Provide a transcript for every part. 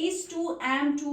is to, am to,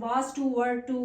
was to, were to,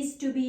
is to be,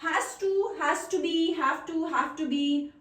has to be, have to be,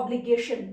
obligation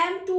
am to,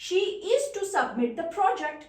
She is to submit the project.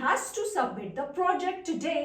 has to submit the project today.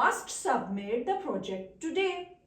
must submit the project today.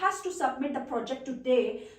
has to submit the project today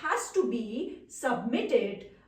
has to be submitted.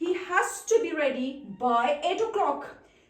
He has to be ready by 8 o'clock.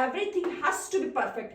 Everything has to be perfect.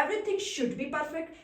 Everything should be perfect.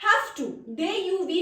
have to, they, you, we,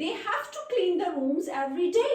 they have to clean the rooms every day.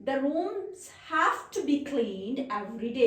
The rooms have to be cleaned every day.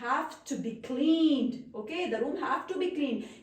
have to be cleaned. Okay, the room have to be cleaned.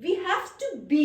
We have to be.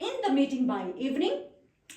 In the meeting by evening.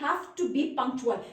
have to be punctual.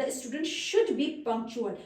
The student should be punctual.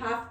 have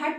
had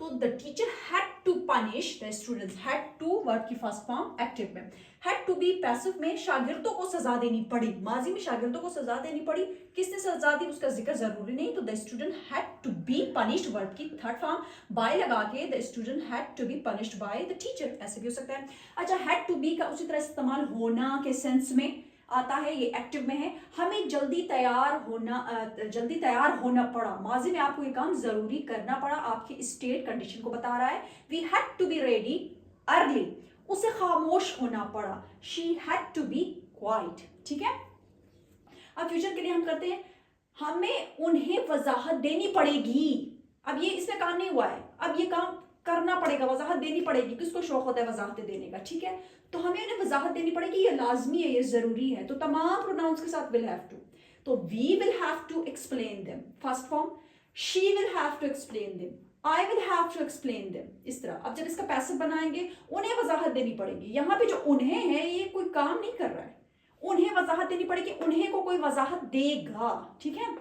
तो the teacher had to punish the students, had to word की first form active में, had to be passive में शागिर्दों को सजा देनी पड़ी, माजी में शागिर्दों को सजा देनी पड़ी, किसने सजा दी उसका जिक्र जरूरी नहीं, तो the student had to be punished verb की थर्ड फॉर्म बाय लगा के the student had to be punished by the teacher, ऐसे भी हो सकता है। अच्छा, हैड टू बी का उसी तरह इस्तेमाल होना के सेंस में आता है, ये एक्टिव में है, हमें जल्दी तैयार होना पड़ा, माजी में आपको ये काम जरूरी करना पड़ा, आपकी स्टेट कंडीशन को बता रहा है। We had to be ready early, उसे खामोश होना पड़ा, she had to be quiet, ठीक है। अब फ्यूचर के लिए हम करते हैं, हमें उन्हें वजाहत देनी पड़ेगी, अब ये इसमें काम नहीं हुआ है, अब ये काम करना पड़ेगा, वजाहत देनी पड़ेगी, किसको शौक होता है वजाहतें देने का, ठीक है, तो हमें उन्हें वजाहत देनी पड़ेगी, ये लाजमी है, ये जरूरी है, तो तमाम प्रोनाउंस के साथ विल हैव टू, तो we will have to explain them first form, she will have to explain them, I will have to explain them, इस तरह। अब जब इसका पैसिव बनाएंगे, उन्हें वजाहत देनी पड़ेगी, यहाँ पे जो उन्हें है ये कोई काम नहीं कर रहा है, उन्हें वजाहत देनी पड़ेगी, उन्हें को कोई वजाहत देगा, ठीक है,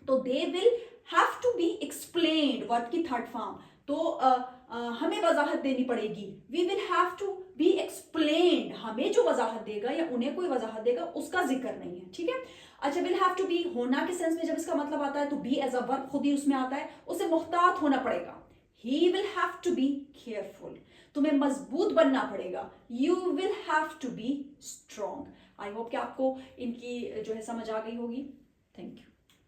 तो they will have to be explained verb की थर्ड फॉर्म, तो हमें वजाहत देनी पड़ेगी, we will have to be explained, हमें जो वजाहत देगा या उन्हें कोई वजाहत देगा उसका जिक्र नहीं है, ठीक है। अच्छा, विल हैव टू बी होना के सेंस में जब इसका मतलब आता है तो बी एज अ वर्ब खुद ही उसमें आता है, उसे मुहतात होना पड़ेगा, he will have to be careful, तुम्हें मजबूत बनना पड़ेगा, you will have to be strong. I hope कि आपको इनकी जो है समझ आ गई होगी। Thank you.